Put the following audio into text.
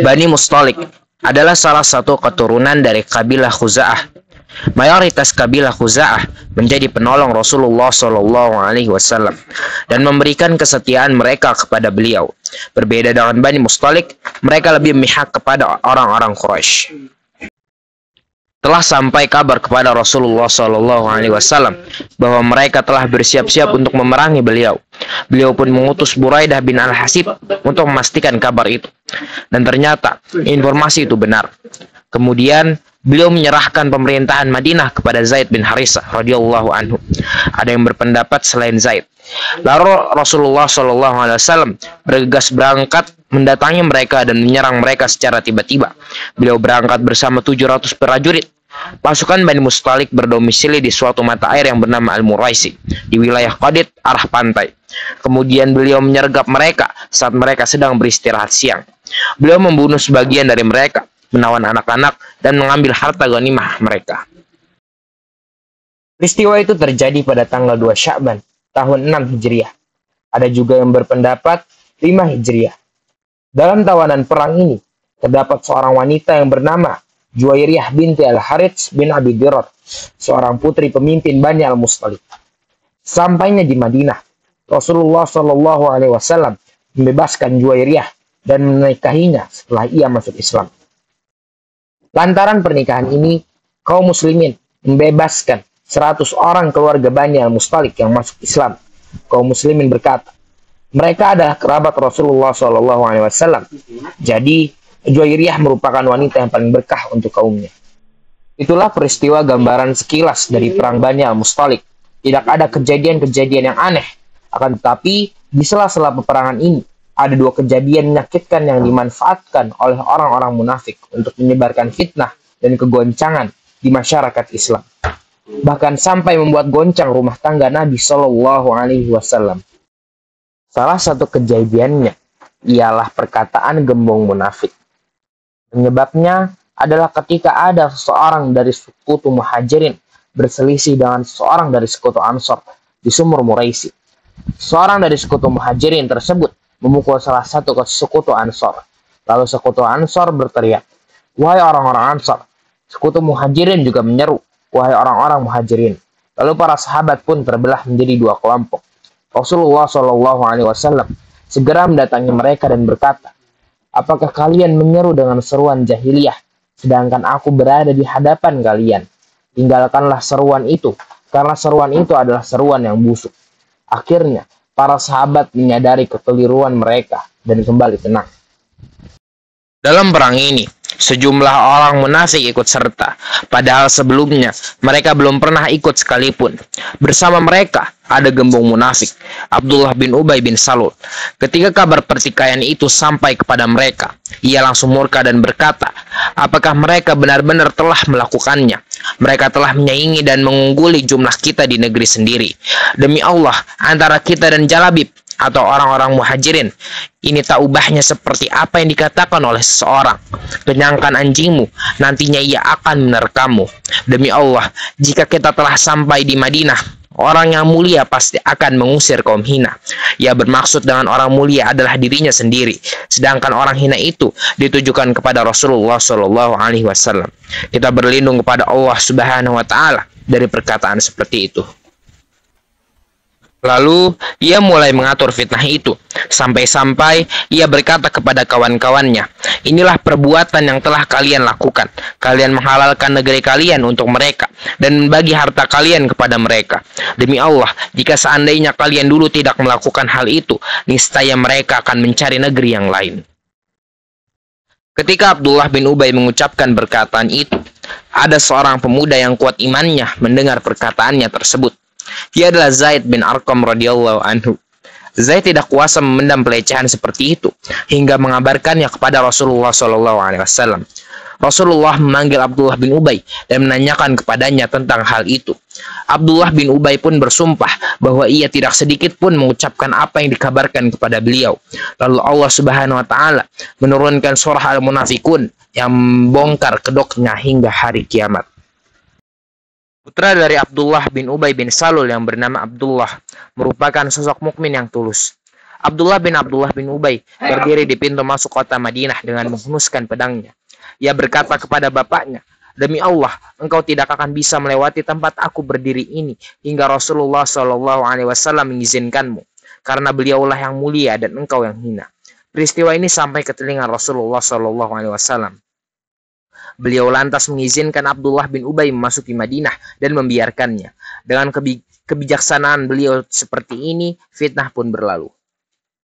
Bani Mustalik adalah salah satu keturunan dari kabilah Khuza'ah. Mayoritas kabilah Khuza'ah menjadi penolong Rasulullah SAW dan memberikan kesetiaan mereka kepada beliau. Berbeda dengan Bani Mustalik, mereka lebih memihak kepada orang-orang Quraisy. Telah sampai kabar kepada Rasulullah SAW bahwa mereka telah bersiap-siap untuk memerangi beliau. Beliau pun mengutus Buraidah bin Al-Hasib untuk memastikan kabar itu. Dan ternyata informasi itu benar. Kemudian beliau menyerahkan pemerintahan Madinah kepada Zaid bin Harisah radhiyallahu anhu. Ada yang berpendapat selain Zaid. Lalu Rasulullah SAW bergegas berangkat mendatangi mereka dan menyerang mereka secara tiba-tiba. Beliau berangkat bersama 700 prajurit. Pasukan Bani Mustalik berdomisili di suatu mata air yang bernama Al-Muraisi di wilayah Qadid, arah pantai. Kemudian beliau menyergap mereka saat mereka sedang beristirahat siang. Beliau membunuh sebagian dari mereka, menawan anak-anak, dan mengambil harta ghanimah mereka. Peristiwa itu terjadi pada tanggal 2 Sya'ban, tahun 6 Hijriah. Ada juga yang berpendapat 5 Hijriah. Dalam tawanan perang ini, terdapat seorang wanita yang bernama Juwairiyah binti Al-Harits bin Abi Dirar, seorang putri pemimpin Bani Al-Mustalik. Sampainya di Madinah, Rasulullah SAW membebaskan Juwairiyah dan menikahinya setelah ia masuk Islam. Lantaran pernikahan ini, kaum muslimin membebaskan 100 orang keluarga Bani Al-Mustalik yang masuk Islam. Kaum muslimin berkata, mereka adalah kerabat Rasulullah SAW. Jadi, Juwairiyah merupakan wanita yang paling berkah untuk kaumnya. Itulah peristiwa gambaran sekilas dari perang Bani Al-Mustalik. Tidak ada kejadian-kejadian yang aneh. Akan tetapi, di sela-sela peperangan ini, ada 2 kejadian menyakitkan yang dimanfaatkan oleh orang-orang munafik untuk menyebarkan fitnah dan kegoncangan di masyarakat Islam. Bahkan sampai membuat goncang rumah tangga Nabi SAW. Salah satu kejadiannya ialah perkataan gembong munafik. Penyebabnya adalah ketika ada seseorang dari sekutu Muhajirin berselisih dengan seseorang dari sekutu Ansor di sumur Muraisi. Seorang dari sekutu Muhajirin tersebut memukul salah satu sekutu Ansor. Lalu sekutu Ansor berteriak, "Wahai orang-orang Ansor!" Sekutu Muhajirin juga menyeru, "Wahai orang-orang Muhajirin!" Lalu para sahabat pun terbelah menjadi 2 kelompok. Rasulullah SAW segera mendatangi mereka dan berkata, "Apakah kalian menyeru dengan seruan jahiliyah, sedangkan aku berada di hadapan kalian? Tinggalkanlah seruan itu, karena seruan itu adalah seruan yang busuk." Akhirnya, para sahabat menyadari kekeliruan mereka dan kembali tenang. Dalam perang ini, sejumlah orang munafik ikut serta, padahal sebelumnya mereka belum pernah ikut sekalipun. Bersama mereka ada gembong munafik, Abdullah bin Ubay bin Salul. Ketika kabar pertikaian itu sampai kepada mereka, ia langsung murka dan berkata, "Apakah mereka benar-benar telah melakukannya? Mereka telah menyaingi dan mengungguli jumlah kita di negeri sendiri. Demi Allah, antara kita dan Jalabib atau orang-orang Muhajirin, ini tak ubahnya seperti apa yang dikatakan oleh seseorang. Kenyangkan anjingmu, nantinya ia akan menerkammu. Demi Allah, jika kita telah sampai di Madinah, orang yang mulia pasti akan mengusir kaum hina." Ia bermaksud dengan orang mulia adalah dirinya sendiri, sedangkan orang hina itu ditujukan kepada Rasulullah SAW. Kita berlindung kepada Allah Subhanahu wa Ta'ala dari perkataan seperti itu. Lalu ia mulai mengatur fitnah itu, sampai-sampai ia berkata kepada kawan-kawannya, "Inilah perbuatan yang telah kalian lakukan. Kalian menghalalkan negeri kalian untuk mereka dan membagi harta kalian kepada mereka. Demi Allah, jika seandainya kalian dulu tidak melakukan hal itu, niscaya mereka akan mencari negeri yang lain." Ketika Abdullah bin Ubay mengucapkan perkataan itu, ada seorang pemuda yang kuat imannya mendengar perkataannya tersebut. Dia adalah Zaid bin Arqam radhiyallahu anhu. Zaid tidak kuasa memendam pelecehan seperti itu hingga mengabarkannya kepada Rasulullah SAW. Rasulullah memanggil Abdullah bin Ubay dan menanyakan kepadanya tentang hal itu. Abdullah bin Ubay pun bersumpah bahwa ia tidak sedikit pun mengucapkan apa yang dikabarkan kepada beliau. Lalu Allah Subhanahu wa Ta'ala menurunkan surah Al-Munafikun yang membongkar kedoknya hingga hari kiamat. Putra dari Abdullah bin Ubay bin Salul yang bernama Abdullah merupakan sosok mukmin yang tulus. Abdullah bin Ubay berdiri di pintu masuk kota Madinah dengan menghunuskan pedangnya. Ia berkata kepada bapaknya, "Demi Allah, engkau tidak akan bisa melewati tempat aku berdiri ini hingga Rasulullah Shallallahu Alaihi Wasallam mengizinkanmu, karena beliaulah yang mulia dan engkau yang hina." Peristiwa ini sampai ke telinga Rasulullah Shallallahu Alaihi Wasallam. Beliau lantas mengizinkan Abdullah bin Ubay memasuki Madinah dan membiarkannya. Dengan kebijaksanaan beliau seperti ini, fitnah pun berlalu.